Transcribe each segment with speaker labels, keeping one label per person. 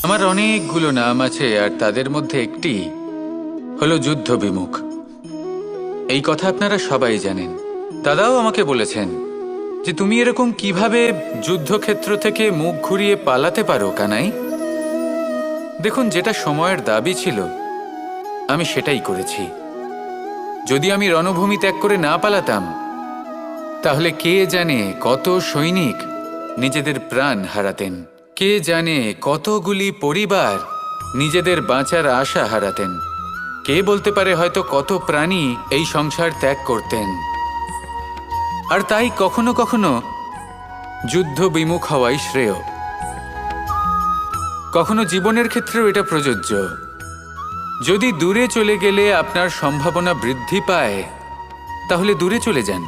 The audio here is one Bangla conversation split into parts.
Speaker 1: আমার অনেকগুলো নাম আছে, আর তাদের মধ্যে একটি হলো যুদ্ধ বিমুখ। এই কথা আপনারা সবাই জানেন। দাদাও আমাকে বলেছেন যে তুমি এরকম কিভাবে যুদ্ধক্ষেত্র থেকে মুখ ঘুরিয়ে পালাতে পারো কানাই। দেখুন, যেটা সময়ের দাবি ছিল আমি সেটাই করেছি। যদি আমি রণভূমি ত্যাগ করে না পালাতাম, তাহলে কে জানে কত সৈনিক নিজেদের প্রাণ হারাতেন, কে জানে কতগুলি পরিবার নিজেদের বাঁচার আশা হারাতেন, কে বলতে পারে হয়তো কত প্রাণী এই সংসার ত্যাগ করতেন। আর তাই কখনো কখনো যুদ্ধ বিমুখ হওয়াই শ্রেয়। কখনো জীবনের ক্ষেত্রেও এটা প্রযোজ্য। যদি দূরে চলে গেলে আপনার সম্ভাবনা বৃদ্ধি পায়, তাহলে দূরে চলে যান।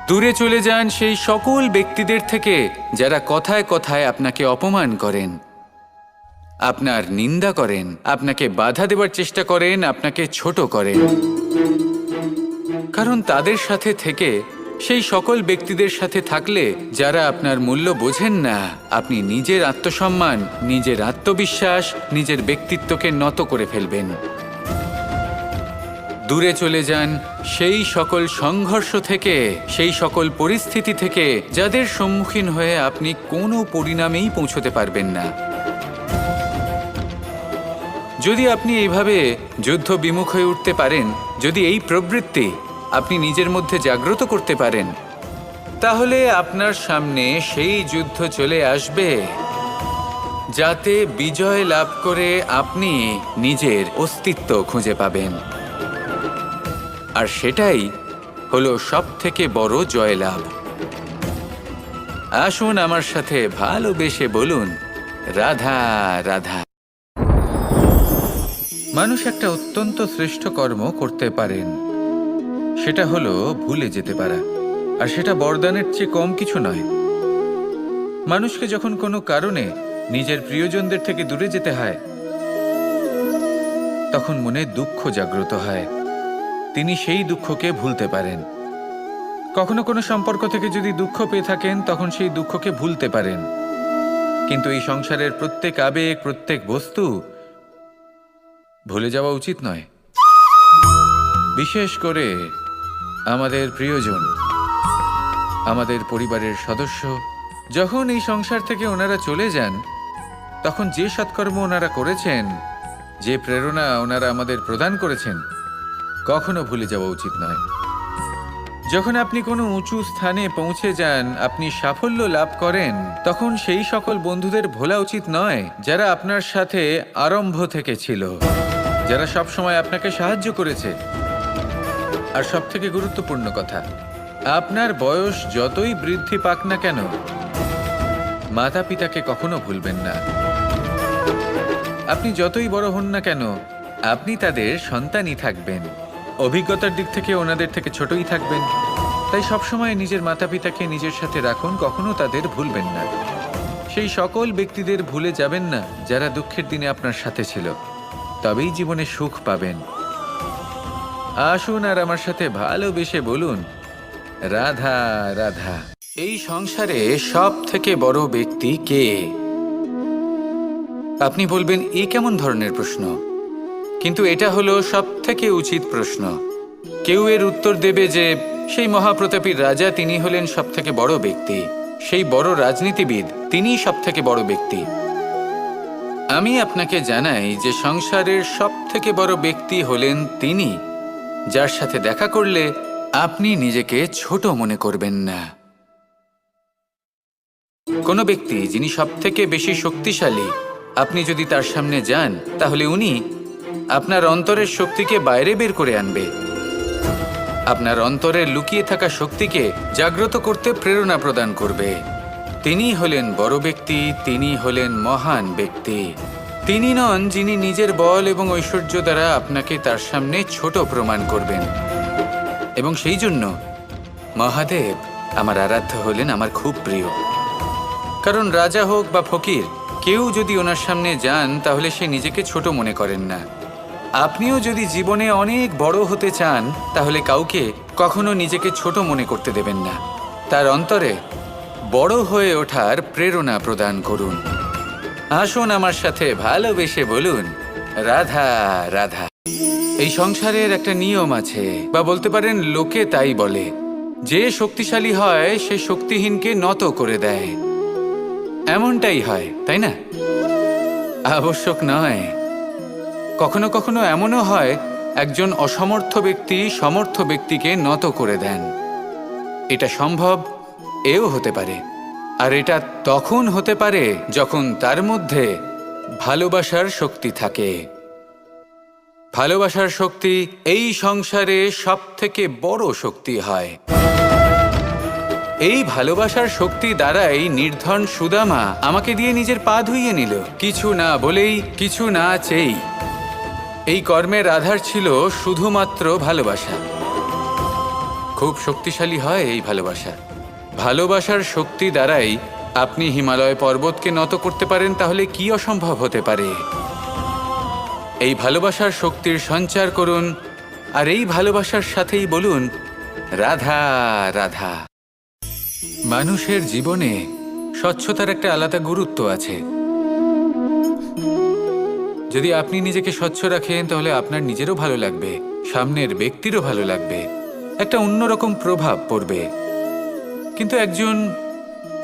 Speaker 1: দূরে চলে যান সেই সকল ব্যক্তিদের থেকে যারা কথায় কথায় আপনাকে অপমান করেন, আপনার নিন্দা করেন, আপনাকে বাধা দেওয়ার চেষ্টা করেন, আপনাকে ছোট করেন। কারণ তাদের সাথে থেকে, সেই সকল ব্যক্তিদের সাথে থাকলে যারা আপনার মূল্য বোঝেন না, আপনি নিজের আত্মসম্মান, নিজের আত্মবিশ্বাস, নিজের ব্যক্তিত্বকে নত করে ফেলবেন। দূরে চলে যান সেই সকল সংঘর্ষ থেকে, সেই সকল পরিস্থিতি থেকে যাদের সম্মুখীন হয়ে আপনি কোনো পরিণামেই পৌঁছতে পারবেন না। যদি আপনি এইভাবে যুদ্ধ বিমুখ হয়ে উঠতে পারেন, যদি এই প্রবৃত্তি আপনি নিজের মধ্যে জাগ্রত করতে পারেন, তাহলে আপনার সামনে সেই যুদ্ধ চলে আসবে যাতে বিজয় লাভ করে আপনি নিজের অস্তিত্ব খুঁজে পাবেন। আর সেটাই হলো সবথেকে বড় জয়লাভ। আসুন আমার সাথে ভালোবেসে বলুন, রাধা রাধা। মানুষ একটা অত্যন্ত শ্রেষ্ঠ কর্ম করতে পারেন, সেটা হলো ভুলে যেতে পারা। আর সেটা বরদানের চেয়ে কম কিছু নয়। মানুষকে যখন কোনো কারণে নিজের প্রিয়জনদের থেকে দূরে যেতে হয়, তখন মনে দুঃখ জাগ্রত হয়। তিনি সেই দুঃখকে ভুলতে পারেন। কখনো কোনো সম্পর্ক থেকে যদি দুঃখ পেয়ে থাকেন, তখন সেই দুঃখকে ভুলতে পারেন। কিন্তু এই সংসারের প্রত্যেক আবেগ, প্রত্যেক বস্তু ভুলে যাওয়া উচিত নয়। বিশেষ করে আমাদের প্রিয়জন, আমাদের পরিবারের সদস্য। যখন এই সংসার থেকে ওনারা চলে যান, তখন যে সৎকর্ম ওনারা করেছেন, যে প্রেরণা ওনারা আমাদের প্রদান করেছেন, কখনো ভুলে যাওয়া উচিত নয়। যখন আপনি কোনো উঁচু স্থানে পৌঁছে যান, আপনি সাফল্য লাভ করেন, তখন সেই সকল বন্ধুদের ভোলা উচিত নয় যারা আপনার সাথে আরম্ভ থেকে ছিল, যারা সব সময় আপনাকে সাহায্য করেছে। আর সবথেকে গুরুত্বপূর্ণ কথা, আপনার বয়স যতই বৃদ্ধি পাক না কেন, মাতা পিতাকে কখনো ভুলবেন না। আপনি যতই বড় হন না কেন, আপনি তাদের সন্তানই থাকবেন। অভিজ্ঞতার দিক থেকে ওনাদের থেকে ছোটই থাকবেন। তাই সবসময় নিজের মাতা পিতাকে নিজের সাথে রাখুন, কখনো তাদের ভুলবেন না। সেই সকল ব্যক্তিদের ভুলে যাবেন না যারা দুঃখের দিনে আপনার সাথে ছিল, তবেই জীবনে সুখ পাবেন। আসুন আর আমার সাথে ভালোবেসে বলুন, রাধা রাধা। এই সংসারে সব থেকে বড় ব্যক্তি কে? আপনি বলবেন, এ কেমন ধরনের প্রশ্ন? কিন্তু এটা হলো সব থেকে উচিত প্রশ্ন। কেউ এর উত্তর দেবে যে সেই মহাপ্রতাপী রাজা, তিনি হলেন সব থেকে বড় ব্যক্তি, সেই বড় রাজনীতিবিদ, তিনিই সব থেকে বড় ব্যক্তি। আমি আপনাকে জানাই যে সংসারের সব থেকে বড় ব্যক্তি হলেন তিনি, যার সাথে দেখা করলে আপনি নিজেকে ছোট মনে করবেন না। কোনো ব্যক্তি যিনি সব থেকে বেশি শক্তিশালী, আপনি যদি তার সামনে যান, তাহলে উনি আপনার অন্তরের শক্তিকে বাইরে বের করে আনবে। আপনার অন্তরের লুকিয়ে থাকা শক্তিকে জাগ্রত করতে প্রেরণা প্রদান করবে। তিনি হলেন বড় ব্যক্তি, তিনি হলেন মহান ব্যক্তি। তিনি নন যিনি নিজের বল এবং ঐশ্বর্য দ্বারা আপনাকে তার সামনে ছোট প্রমাণ করবেন। এবং সেই জন্য মহাদেব আমার আরাধ্য হলেন আমার খুব প্রিয়। কারণ রাজা হোক বা ফকির, কেউ যদি ওনার সামনে যান, তাহলে সে নিজেকে ছোট মনে করেন না। আপনিও যদি জীবনে অনেক বড় হতে চান, তাহলে কাউকে কখনো নিজেকে ছোট মনে করতে দেবেন না। তার অন্তরে বড় হয়ে ওঠার প্রেরণা প্রদান করুন। আসুন আমার সাথে ভালোবেসে বলুন, রাধা রাধা। এই সংসারের একটা নিয়ম আছে, বা বলতে পারেন লোকে তাই বলে, যে শক্তিশালী হয় সে শক্তিহীনকে নত করে দেয়। এমনটাই হয়, তাই না? আবশ্যক নয়, কখনো কখনো এমনও হয় একজন অসমর্থ ব্যক্তি সমর্থ ব্যক্তিকে নত করে দেন। এটা সম্ভব, এও হতে পারে। আর এটা তখন হতে পারে যখন তার মধ্যে ভালোবাসার শক্তি থাকে। ভালোবাসার শক্তি এই সংসারে সবথেকে বড় শক্তি হয়। এই ভালোবাসার শক্তি দ্বারাই নির্ধন সুদামা আমাকে দিয়ে নিজের পা ধুইয়ে নিল, কিছু না বলেই, কিছু না চেয়েই। এই কর্মের আধার ছিল শুধুমাত্র ভালোবাসা। খুব শক্তিশালী হয় এই ভালোবাসা। ভালোবাসার শক্তি দ্বারাই আপনি হিমালয় পর্বতকে নত করতে পারেন, তাহলে কি অসম্ভব হতে পারে? এই ভালোবাসার শক্তির সঞ্চার করুন, আর এই ভালোবাসার সাথেই বলুন, রাধা রাধা। মানুষের জীবনে স্বচ্ছতার একটা আলাদা গুরুত্ব আছে। যদি আপনি নিজেকে স্বচ্ছ রাখেন তাহলে আপনার নিজেরও ভালো লাগবে, সামনের ব্যক্তিরও ভালো লাগবে, একটা অন্যরকম প্রভাব পড়বে। কিন্তু একজন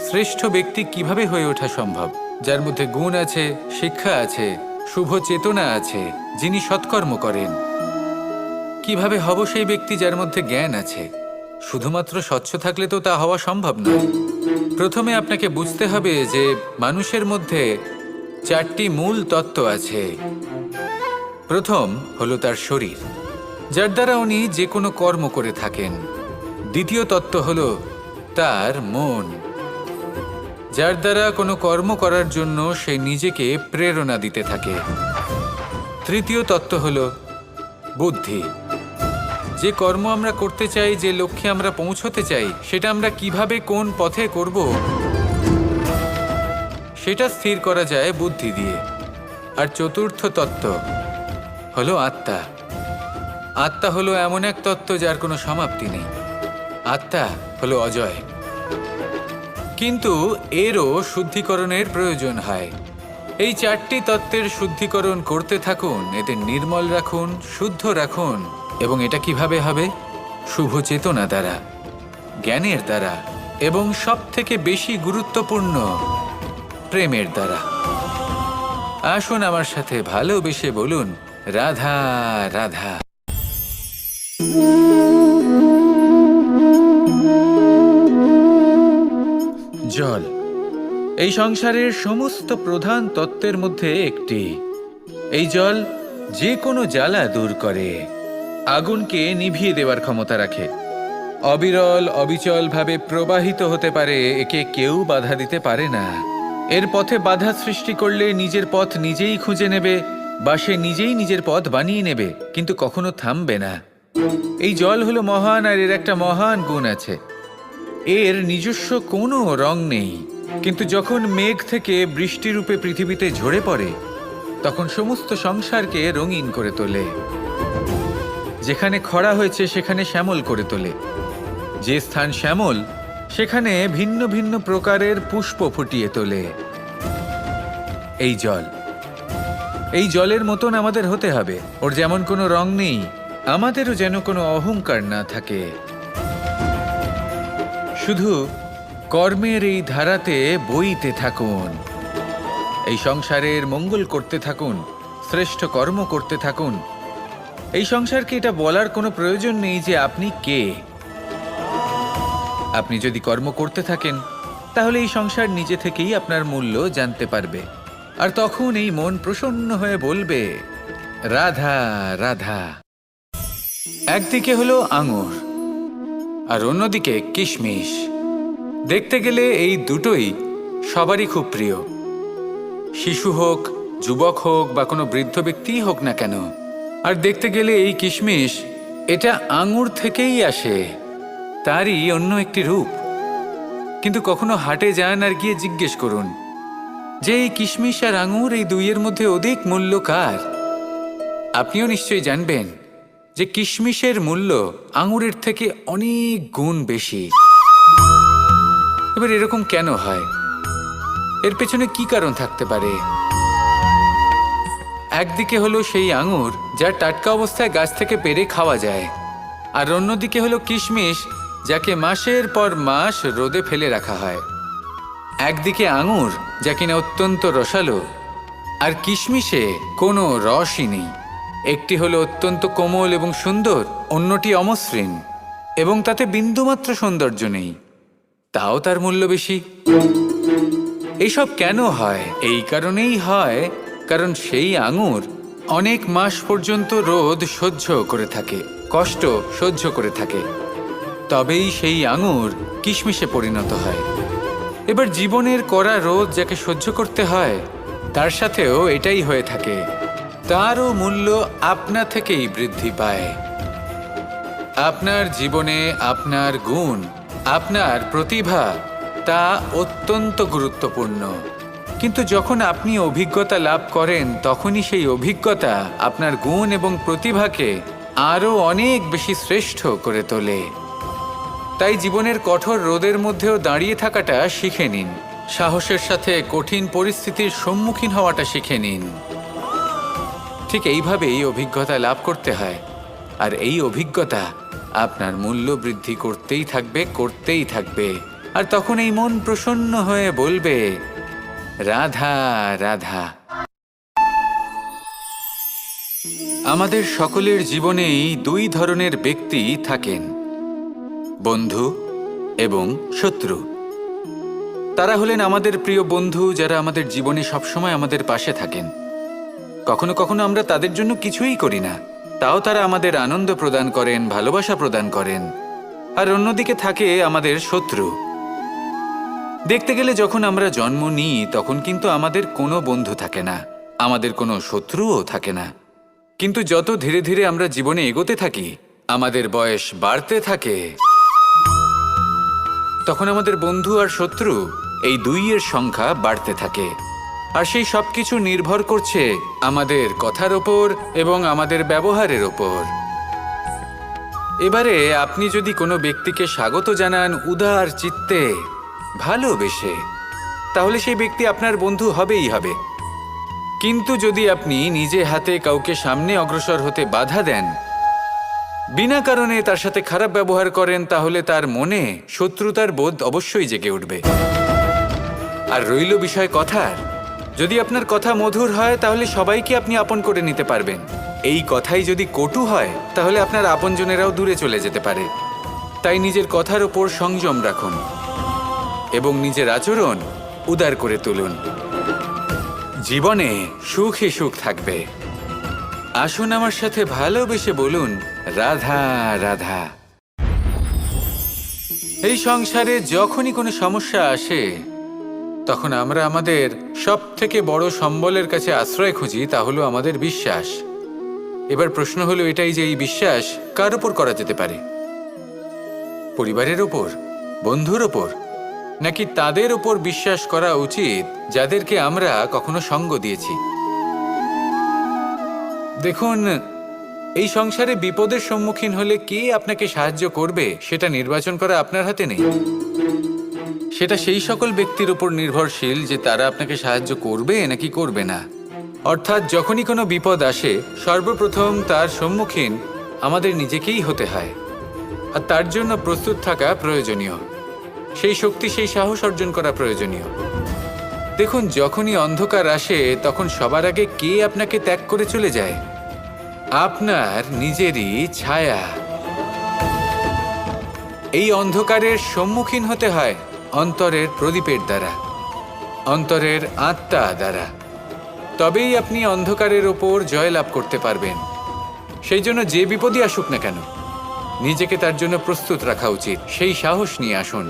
Speaker 1: শ্রেষ্ঠ ব্যক্তি কিভাবে হয়ে ওঠা সম্ভব? যার মধ্যে গুণ আছে, শিক্ষা আছে, শুভ চেতনা আছে, যিনি সৎকর্ম করেন। কিভাবে হব সেই ব্যক্তি যার মধ্যে জ্ঞান আছে? শুধুমাত্র স্বচ্ছ থাকলে তো তা হওয়া সম্ভব নয়। প্রথমে আপনাকে বুঝতে হবে যে মানুষের মধ্যে 4টি মূল তত্ত্ব আছে। প্রথম হলো তার শরীর, যার দ্বারা উনি যে কোনো কর্ম করে থাকেন। দ্বিতীয় তত্ত্ব হলো তার মন, যার দ্বারা কোনো কর্ম করার জন্য সে নিজেকে প্রেরণা দিতে থাকে। তৃতীয় তত্ত্ব হলো বুদ্ধি, যে কর্ম আমরা করতে চাই, যে লক্ষ্যে আমরা পৌঁছতে চাই, সেটা আমরা কিভাবে কোন পথে করব সেটা স্থির করা যায় বুদ্ধি দিয়ে। আর চতুর্থ তত্ত্ব হলো আত্মা। আত্মা হলো এমন এক তত্ত্ব যার কোনো সমাপ্তি নেই। আত্মা হলো অজয়। কিন্তু এরও শুদ্ধিকরণের প্রয়োজন হয়। এই 4টি তত্ত্বের শুদ্ধিকরণ করতে থাকুন, এদের নির্মল রাখুন, শুদ্ধ রাখুন। এবং এটা কিভাবে হবে? শুভ চেতনা দ্বারা, জ্ঞানের দ্বারা, এবং সবথেকে বেশি গুরুত্বপূর্ণ প্রেমের দ্বারা। আসুন আমার সাথে ভালোবেসে বলুন, রাধা রাধা। জল এই সংসারের সমস্ত প্রধান তত্ত্বের মধ্যে একটি। এই জল যে কোনো জ্বালা দূর করে, আগুনকে নিভিয়ে দেওয়ার ক্ষমতা রাখে, অবিরল অবিচলভাবে প্রবাহিত হতে পারে, একে কেউ বাধা দিতে পারে না। এর পথে বাধা সৃষ্টি করলে নিজের পথ নিজেই খুঁজে নেবে, বা সে নিজেই নিজের পথ বানিয়ে নেবে, কিন্তু কখনো থামবে না। এই জল হলো মহান, আর এর একটা মহান গুণ আছে, এর নিজস্ব কোনো রং নেই। কিন্তু যখন মেঘ থেকে বৃষ্টিরূপে পৃথিবীতে ঝরে পড়ে, তখন সমস্ত সংসারকে রঙিন করে তোলে। যেখানে খরা হয়েছে সেখানে শ্যামল করে তোলে। যে স্থান শ্যামল সেখানে ভিন্ন ভিন্ন প্রকারের পুষ্প ফুটিয়ে তোলে। এই জল, এই জলের মতন আমাদের হতে হবে। ওর যেমন কোনো রং নেই, আমাদেরও যেন কোনো অহংকার না থাকে। শুধু কর্মের এই ধারাতে বইতে থাকুন, এই সংসারের মঙ্গল করতে থাকুন, শ্রেষ্ঠ কর্ম করতে থাকুন। এই সংসারকে এটা বলার কোনো প্রয়োজন নেই যে আপনি কে। আপনি যদি কর্ম করতে থাকেন তাহলে এই সংসার নিজে থেকেই আপনার মূল্য জানতে পারবে, আর তখন এই মন প্রসন্ন হয়ে বলবে, রাধা রাধা। একদিকে হলো আঙুর আর অন্যদিকে কিশমিশ। দেখতে গেলে এই দুটোই সবারই খুব প্রিয়, শিশু হোক, যুবক হোক, বা কোনো বৃদ্ধ ব্যক্তিই হোক না কেন। আর দেখতে গেলে এই কিশমিশ, এটা আঙুর থেকেই আসে, তারই অন্য একটি রূপ। কিন্তু কখনো হাটে যান আর গিয়ে জিজ্ঞেস করুন যে এই কিশমিশ আর আঙুর, এই দুইয়ের মধ্যে অধিক মূল্য কার? আপনিও নিশ্চয়ই জানবেন যে কিশমিশের মূল্য আঙুরের থেকে অনেক গুণ বেশি। এবার এরকম কেন হয়? এর পেছনে কি কারণ থাকতে পারে? একদিকে হলো সেই আঙুর যা টাটকা অবস্থায় গাছ থেকে পেড়ে খাওয়া যায়, আর অন্যদিকে হলো কিশমিশ যাকে মাসের পর মাস রোদে ফেলে রাখা হয়। একদিকে আঙুর যা কিনা অত্যন্ত রসালো, আর কিশমিশে কোনো রসই নেই। একটি হলো অত্যন্ত কোমল এবং সুন্দর, অন্যটি অমসৃণ এবং তাতে বিন্দুমাত্র সৌন্দর্য নেই, তাও তার মূল্য বেশি। এইসব কেন হয়? এই কারণেই হয় কারণ সেই আঙুর অনেক মাস পর্যন্ত রোদ সহ্য করে থাকে, কষ্ট সহ্য করে থাকে, তবেই সেই আঙুর কিশমিশে পরিণত হয়। এবার জীবনের কড়া রোদ যাকে সহ্য করতে হয়, তার সাথেও এটাই হয়ে থাকে, তারও মূল্য আপনা থেকেই বৃদ্ধি পায়। আপনার জীবনে আপনার গুণ, আপনার প্রতিভা, তা অত্যন্ত গুরুত্বপূর্ণ। কিন্তু যখন আপনি অভিজ্ঞতা লাভ করেন, তখনই সেই অভিজ্ঞতা আপনার গুণ এবং প্রতিভাকে আরও অনেক বেশি শ্রেষ্ঠ করে তোলে। তাই জীবনের কঠোর রোদের মধ্যেও দাঁড়িয়ে থাকাটা শিখে নিন, সাহসের সাথে কঠিন পরিস্থিতির সম্মুখীন হওয়াটা শিখে নিন। ঠিক এইভাবেই অভিজ্ঞতা লাভ করতে হয়, আর এই অভিজ্ঞতা আপনার মূল্য বৃদ্ধি করতেই থাকবে, করতেই থাকবে। আর তখন এই মন প্রসন্ন হয়ে বলবে, রাধা রাধা। আমাদের সকলের জীবনেই দুই ধরনের ব্যক্তি থাকেন, বন্ধু এবং শত্রু। তারা হলেন আমাদের প্রিয় বন্ধু, যারা আমাদের জীবনে সবসময় আমাদের পাশে থাকেন। কখনো কখনো আমরা তাদের জন্য কিছুই করি না, তাও তারা আমাদের আনন্দ প্রদান করেন, ভালোবাসা প্রদান করেন। আর অন্যদিকে থাকে আমাদের শত্রু। দেখতে গেলে যখন আমরা জন্ম নিই, তখন কিন্তু আমাদের কোনো বন্ধু থাকে না, আমাদের কোনো শত্রুও থাকে না। কিন্তু যত ধীরে ধীরে আমরা জীবনে এগোতে থাকি, আমাদের বয়স বাড়তে থাকে, তখন আমাদের বন্ধু আর শত্রু এই দুইয়ের সংখ্যা বাড়তে থাকে। আর সেই সব কিছু নির্ভর করছে আমাদের কথার ওপর এবং আমাদের ব্যবহারের ওপর। এবারে আপনি যদি কোনো ব্যক্তিকে স্বাগত জানান উদার চিত্তে, ভালোবেসে, তাহলে সেই ব্যক্তি আপনার বন্ধু হবেই হবে। কিন্তু যদি আপনি নিজে হাতে কাউকে সামনে অগ্রসর হতে বাধা দেন, বিনা কারণে তার সাথে খারাপ ব্যবহার করেন, তাহলে তার মনে শত্রুতার বোধ অবশ্যই জেগে উঠবে। আর রইল বিষয় কথার, যদি আপনার কথা মধুর হয়, তাহলে সবাইকে আপনি আপন করে নিতে পারবেন। এই কথাই যদি কটু হয়, তাহলে আপনার আপনজনেরাও দূরে চলে যেতে পারে। তাই নিজের কথার ওপর সংযম রাখুন এবং নিজের আচরণ উদার করে তুলুন। জীবনে সুখে সুখ থাকবে। আসুন আমার সাথে ভালোবেসে বলুন, রাধা রাধা। এই সংসারে যখনই কোনো সমস্যা আসে, তখন আমরা আমাদের সব থেকে বড় সম্বলের কাছে আশ্রয় খুঁজি, তা হলো আমাদের বিশ্বাস। এবার প্রশ্ন হলো এটাই যে এই বিশ্বাস কার উপর করা যেতে পারে? পরিবারের ওপর, বন্ধুর ওপর, নাকি তাদের ওপর বিশ্বাস করা উচিত যাদেরকে আমরা কখনো সঙ্গ দিয়েছি? দেখুন, এই সংসারে বিপদের সম্মুখীন হলে কে আপনাকে সাহায্য করবে সেটা নির্বাচন করা আপনার হাতে নেই। সেটা সেই সকল ব্যক্তির উপর নির্ভরশীল যে তারা আপনাকে সাহায্য করবে নাকি করবে না। অর্থাৎ যখনই কোনো বিপদ আসে, সর্বপ্রথম তার সম্মুখীন আমাদের নিজেকেই হতে হয়, আর তার জন্য প্রস্তুত থাকা প্রয়োজনীয়। সেই শক্তি, সেই সাহস অর্জন করা প্রয়োজনীয়। দেখুন, যখনই অন্ধকার আসে, তখন সবার আগে কে আপনাকে ত্যাগ করে চলে যায়? আপনার নিজেরই ছায়া। এই অন্ধকারের সম্মুখীন হতে হয় অন্তরের প্রদীপের দ্বারা, অন্তরের আত্মা দ্বারা। তবেই আপনি অন্ধকারের ওপর জয়লাভ করতে পারবেন। সেই জন্য যে বিপদই আসুক না কেন, নিজেকে তার জন্য প্রস্তুত রাখা উচিত। সেই সাহস নিয়ে আসুন।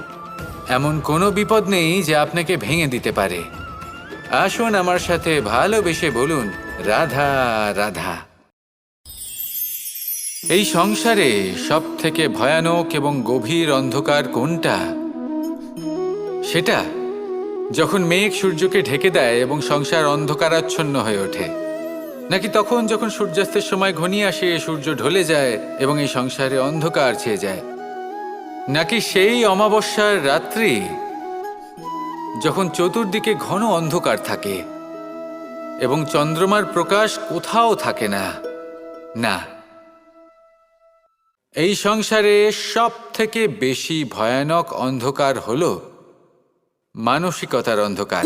Speaker 1: এমন কোনো বিপদ নেই যা আপনাকে ভেঙে দিতে পারে। আসুন আমার সাথে ভালোবেসে বলুন, রাধা রাধা। এই সংসারে সব থেকে ভয়ানক এবং গভীর অন্ধকার কোনটা? সেটা যখন মেঘ সূর্যকে ঢেকে দেয় এবং সংসার অন্ধকারাচ্ছন্ন হয়ে ওঠে, নাকি তখন যখন সূর্যাস্তের সময় ঘনিয়ে আসে, সূর্য ঢলে যায় এবং এই সংসারে অন্ধকার ছেয়ে যায়, নাকি সেই অমাবস্যার রাত্রি যখন চতুর্দিকে ঘন অন্ধকার থাকে এবং চন্দ্রমার প্রকাশ কোথাও থাকে না। না, এই সংসারে সব থেকে বেশি ভয়ানক অন্ধকার হল মানসিকতার অন্ধকার।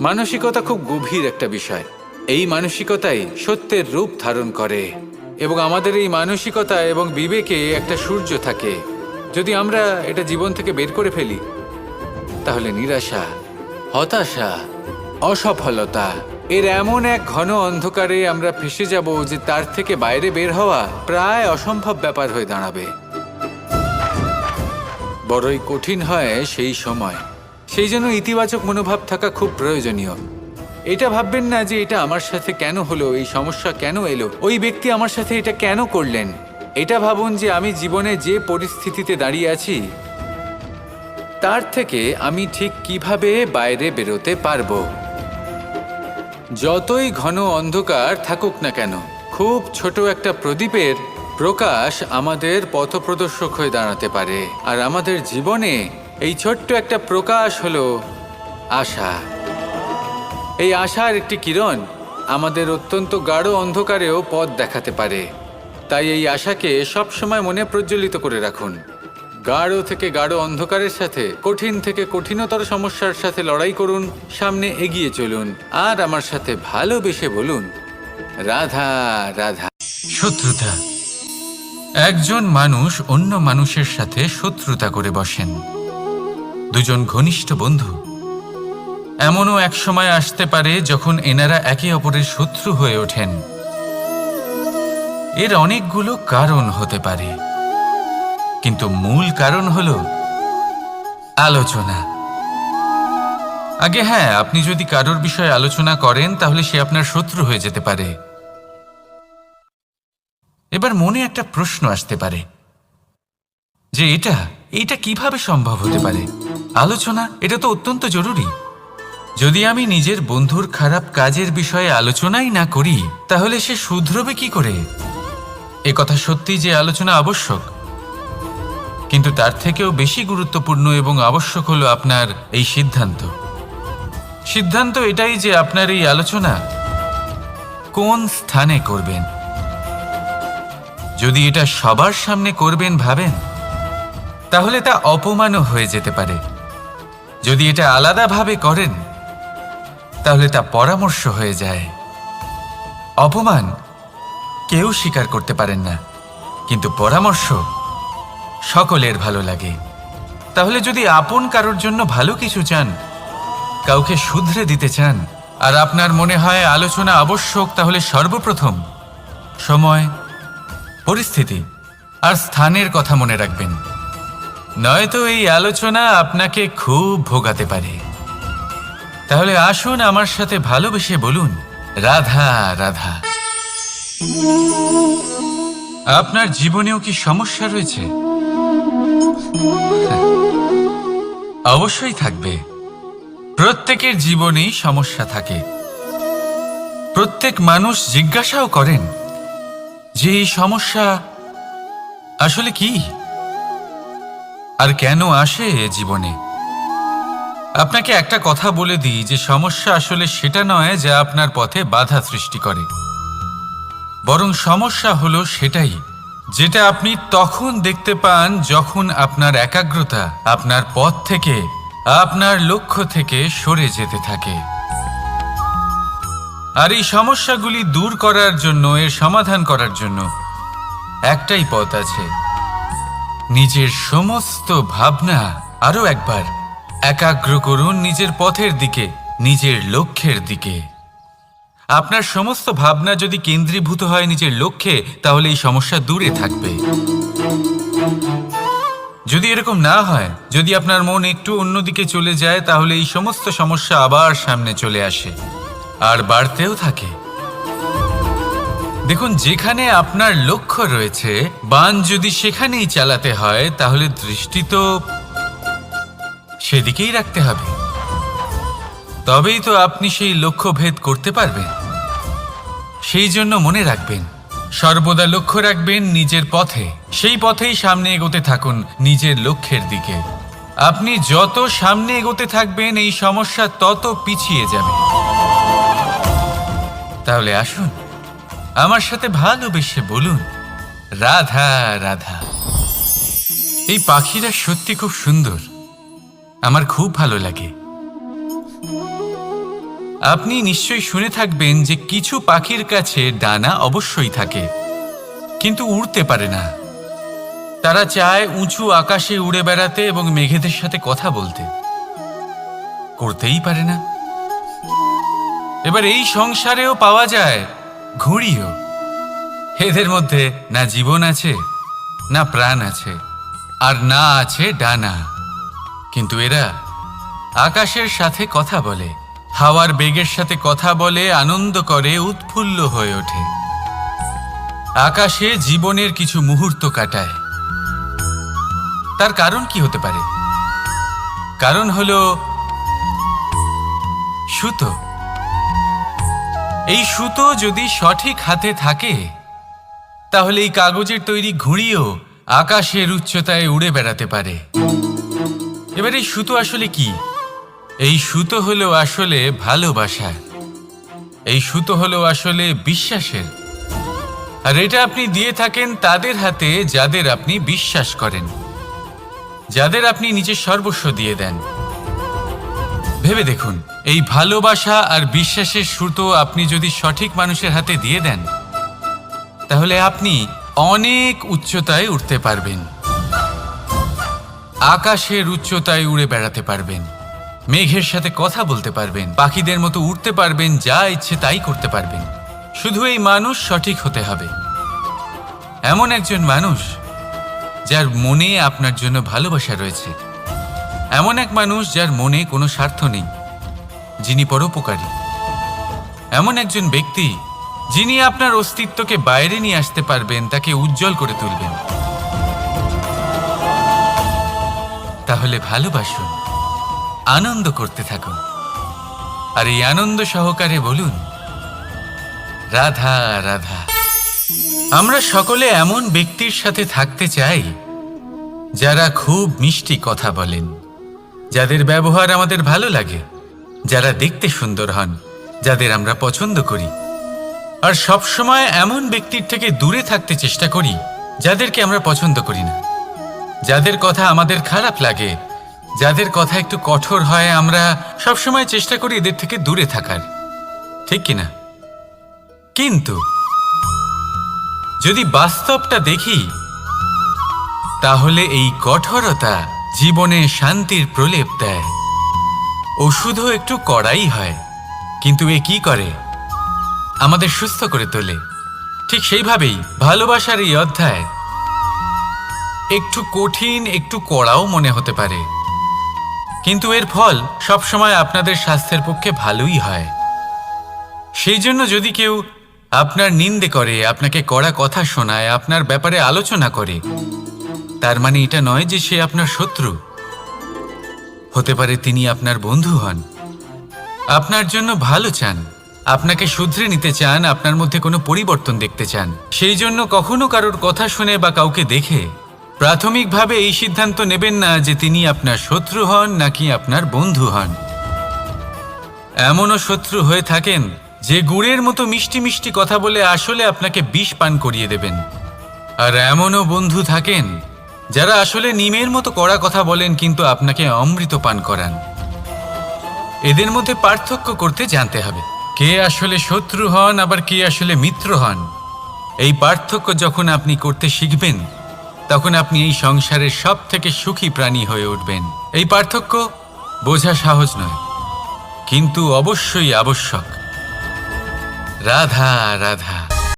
Speaker 1: মানসিকতা খুব গভীর একটা বিষয়। এই মানসিকতাই সত্যের রূপ ধারণ করে এবং আমাদের এই মানসিকতা এবং বিবেকে একটা সূর্য থাকে। যদি আমরা এটা জীবন থেকে বের করে ফেলি, তাহলে নিরাশা, হতাশা, অসফলতা এর এমন এক ঘন অন্ধকারে আমরা ফেসে যাব যে তার থেকে বাইরে বের হওয়া প্রায় অসম্ভব ব্যাপার হয়ে দাঁড়াবে। বড়ই কঠিন হয় সেই সময়। সেই জন্য ইতিবাচক মনোভাব থাকা খুব প্রয়োজনীয়। এটা ভাববেন না যে এটা আমার সাথে কেন হলো, এই সমস্যা কেন এলো, ওই ব্যক্তি আমার সাথে এটা কেন করলেন। এটা ভাবুন যে আমি জীবনে যে পরিস্থিতিতে দাঁড়িয়ে আছি তার থেকে আমি ঠিক কিভাবে বাইরে বেরোতে পারবো। যতই ঘন অন্ধকার থাকুক না কেন, খুব ছোট একটা প্রদীপের প্রকাশ আমাদের পথপ্রদর্শক হয়ে দাঁড়াতে পারে। আর আমাদের জীবনে এই ছোট্ট একটা প্রকাশ হলো আশা। এই আশার একটি কিরণ আমাদের অত্যন্ত গাঢ় অন্ধকারেও পথ দেখাতে পারে। তাই এই আশাকে সবসময় মনে প্রজ্বলিত করে রাখুন। গাঢ় থেকে গাঢ় অন্ধকারের সাথে, কঠিন থেকে কঠিনতর সমস্যার সাথে লড়াই করুন, সামনে এগিয়ে চলুন আর আমার সাথে ভালোবেসে বলুন, রাধা রাধা। শত্রুতা। একজন মানুষ অন্য মানুষের সাথে শত্রুতা করে বসেন। দুজন ঘনিষ্ঠ বন্ধু। এমনও এক সময় আসতে পারে যখন এনারা একে অপরের শত্রু হয়ে ওঠেন। এর অনেকগুলো কারণ হতে পারে, কিন্তু মূল কারণ হলো আলোচনা। আগে হ্যাঁ, আপনি যদি কারোর বিষয়ে আলোচনা করেন তাহলে সে আপনার শত্রু হয়ে যেতে পারে। এবার মনে একটা প্রশ্ন আসতে পারে যে এটা কিভাবে সম্ভব হতে পারে। আলোচনা, এটা তো অত্যন্ত জরুরি। যদি আমি নিজের বন্ধুর খারাপ কাজের বিষয়ে আলোচনাই না করি তাহলে সে শুধরবে কি করে? এ কথা সত্যি যে আলোচনা আবশ্যক, কিন্তু তার থেকেও বেশি গুরুত্বপূর্ণ এবং আবশ্যক হলো আপনার এই সিদ্ধান্ত। সিদ্ধান্ত এটাই যে আপনার এই আলোচনা কোন স্থানে করবেন। যদি এটা সবার সামনে করবেন ভাবেন, তাহলে তা অপমানও হয়ে যেতে পারে। যদি এটা আলাদাভাবে করেন তাহলে তা পরামর্শ হয়ে যায়। অপমান কেউ স্বীকার করতে পারেন না, কিন্তু পরামর্শ সকলের ভালো লাগে। তাহলে যদি আপন কারোর জন্য ভালো কিছু চান, কাউকে শুধরে দিতে চান, আর আপনার মনে হয় আলোচনা আবশ্যক, তাহলে সর্বপ্রথম সময়, পরিস্থিতি আর স্থানের কথা মনে রাখবেন। নয়তো এই আলোচনা আপনাকে খুব ভোগাতে পারে। তাহলে আসুন আমার সাথে ভালোবেসে বলুন, রাধা রাধা। আপনার জীবনেও কি সমস্যা রয়েছে? অবশ্যই থাকবে। প্রত্যেকের জীবনেই সমস্যা থাকে। প্রত্যেক মানুষ জিজ্ঞাসাও করেন যে এই সমস্যা আসলে কি আর কেন আসে জীবনে। আপনাকে একটা কথা বলে দিই যে সমস্যা আসলে সেটা নয় যা আপনার পথে বাধা সৃষ্টি করে, বরং সমস্যা হলো সেটাই যেটা আপনি তখন দেখতে পান যখন আপনার একাগ্রতা আপনার পথ থেকে, আপনার লক্ষ্য থেকে সরে যেতে থাকে। আর এই সমস্যাগুলি দূর করার জন্য, এর সমাধান করার জন্য একটাই পথ আছে। নিজের সমস্ত ভাবনা আরো একবার একাগ্র করুন নিজের পথের দিকে, নিজের লক্ষ্যের দিকে। আপনার সমস্ত ভাবনা যদি কেন্দ্রীভূত হয় নিজের লক্ষ্যে, তাহলে এই সমস্যা দূরে থাকবে। যদি এরকম না হয়, যদি আপনার মন একটু অন্যদিকে চলে যায়, তাহলে এই সমস্ত সমস্যা আবার সামনে চলে আসে আর বাড়তেও থাকে। দেখুন, যেখানে আপনার লক্ষ্য রয়েছে, বাণ যদি সেখানেই চালাতে হয়, তাহলে দৃষ্টি তো সেদিকেই রাখতে হবে। তবেই তো আপনি সেই লক্ষ্য ভেদ করতে পারবেন। সেই জন্য মনে রাখবেন, সর্বদা লক্ষ্য রাখবেন নিজের পথে, সেই পথেই সামনে এগোতে থাকুন নিজের লক্ষ্যের দিকে। আপনি যত সামনে এগোতে থাকবেন এই সমস্যা তত পিছিয়ে যাবে। তাহলে আসুন আমার সাথে ভালোবেসে বলুন, রাধা রাধা। এই পাখিরা সত্যি খুব সুন্দর, আমার খুব ভালো লাগে। আপনি নিশ্চয়ই শুনে থাকবেন যে কিছু পাখির কাছে ডানা অবশ্যই থাকে, কিন্তু উড়তে পারে না। তারা চায় উঁচু আকাশে উড়ে বেড়াতে এবং মেঘেদের সাথে কথা বলতে, করতেই পারে না। এবার এই সংসারেও পাওয়া যায় ঘুড়িও। এদের মধ্যে না জীবন আছে, না প্রাণ আছে, আর না আছে ডানা, কিন্তু এরা আকাশের সাথে কথা বলে, হাওয়ার বেগের সাথে কথা বলে, আনন্দ করে, উৎফুল্ল হয়ে ওঠে। আকাশে জীবনের কিছু মুহূর্ত কাটায়। তার কারণ কি হতে পারে? কারণ হলো সুতো। এই সুতো যদি সঠিক হাতে থাকে তাহলে এই কাগজের তৈরি ঘুড়িও আকাশের উচ্চতায় উড়ে বেড়াতে পারে। এবার এই সুতো আসলে কি? এই সুতো হলো আসলে ভালোবাসার, এই সুতো হলো আসলে বিশ্বাসের। আর এটা আপনি দিয়ে থাকেন তাদের হাতে যাদের আপনি বিশ্বাস করেন, যাদের আপনি নিজের সর্বস্ব দিয়ে দেন। ভেবে দেখুন, এই ভালোবাসা আর বিশ্বাসের সুতো আপনি যদি সঠিক মানুষের হাতে দিয়ে দেন তাহলে আপনি অনেক উচ্চতায় উঠতে পারবেন, আকাশের উচ্চতায় উড়ে বেড়াতে পারবেন, মেঘের সাথে কথা বলতে পারবেন, পাখিদের মতো উড়তে পারবেন, যা ইচ্ছে তাই করতে পারবেন। শুধু এই মানুষ সঠিক হতে হবে, এমন একজন মানুষ যার মনে আপনার জন্য ভালোবাসা রয়েছে, এমন এক মানুষ যার মনে কোনো স্বার্থ নেই, যিনি পরোপকারী, এমন একজন ব্যক্তি যিনি আপনার অস্তিত্বকে বাইরে নিয়ে আসতে পারবেন, তাকে উজ্জ্বল করে তুলবেন। তাহলে ভালোবাসুন, আনন্দ করতে থাকুন, আর এই আনন্দ সহকারে বলুন, রাধা রাধা। আমরা সকলে এমন ব্যক্তির সাথে থাকতে চাই যারা খুব মিষ্টি কথা বলেন, যাদের ব্যবহার আমাদের ভালো লাগে, যারা দেখতে সুন্দর হন, যাদের আমরা পছন্দ করি। আর সবসময় এমন ব্যক্তির থেকে দূরে থাকতে চেষ্টা করি যাদেরকে আমরা পছন্দ করি না, যাদের কথা আমাদের খারাপ লাগে, যাদের কথা একটু কঠোর হয়। আমরা সবসময় চেষ্টা করি এদের থেকে দূরে থাকার, ঠিক কিনা? কিন্তু যদি বাস্তবটা দেখি তাহলে এই কঠোরতা জীবনে শান্তির প্রলেপ দেয়। ওষুধও একটু কড়াই হয়, কিন্তু এ কি করে? আমাদের সুস্থ করে তোলে। ঠিক সেইভাবেই ভালোবাসার এই অধ্যায় একটু কঠিন, একটু কড়াও মনে হতে পারে, কিন্তু এর ফল সবসময় আপনাদের স্বাস্থ্যের পক্ষে ভালোই হয়। সেই জন্য যদি কেউ আপনার নিন্দে করে, আপনাকে কড়া কথা শোনায়, আপনার ব্যাপারে আলোচনা করে, তার মানে এটা নয় যে সে আপনার শত্রু। হতে পারে তিনি আপনার বন্ধু হন, আপনার জন্য ভালো চান, আপনাকে শুধরে নিতে চান, আপনার মধ্যে কোনো পরিবর্তন দেখতে চান। সেই জন্য কখনো কারোর কথা শুনে বা কাউকে দেখে প্রাথমিকভাবে এই সিদ্ধান্ত নেবেন না যে তিনি আপনার শত্রু হন নাকি আপনার বন্ধু হন। এমনও শত্রু হয়ে থাকেন যে গুড়ের মতো মিষ্টি মিষ্টি কথা বলে আসলে আপনাকে বিষ পান করিয়ে দেবেন। আর এমনও বন্ধু থাকেন যারা আসলে নিমের মতো কড়া কথা বলেন কিন্তু আপনাকে অমৃত পান করান। এদের মধ্যে পার্থক্য করতে জানতে হবে, কে আসলে শত্রু হন আবার কে আসলে মিত্র হন। এই পার্থক্য যখন আপনি করতে শিখবেন তখন আপনি এই সংসারের সব থেকে সুখী প্রাণী হয়ে উঠবেন। এই পার্থক্য বোঝা সহজ নয়, কিন্তু অবশ্যই আবশ্যক। রাধা রাধা।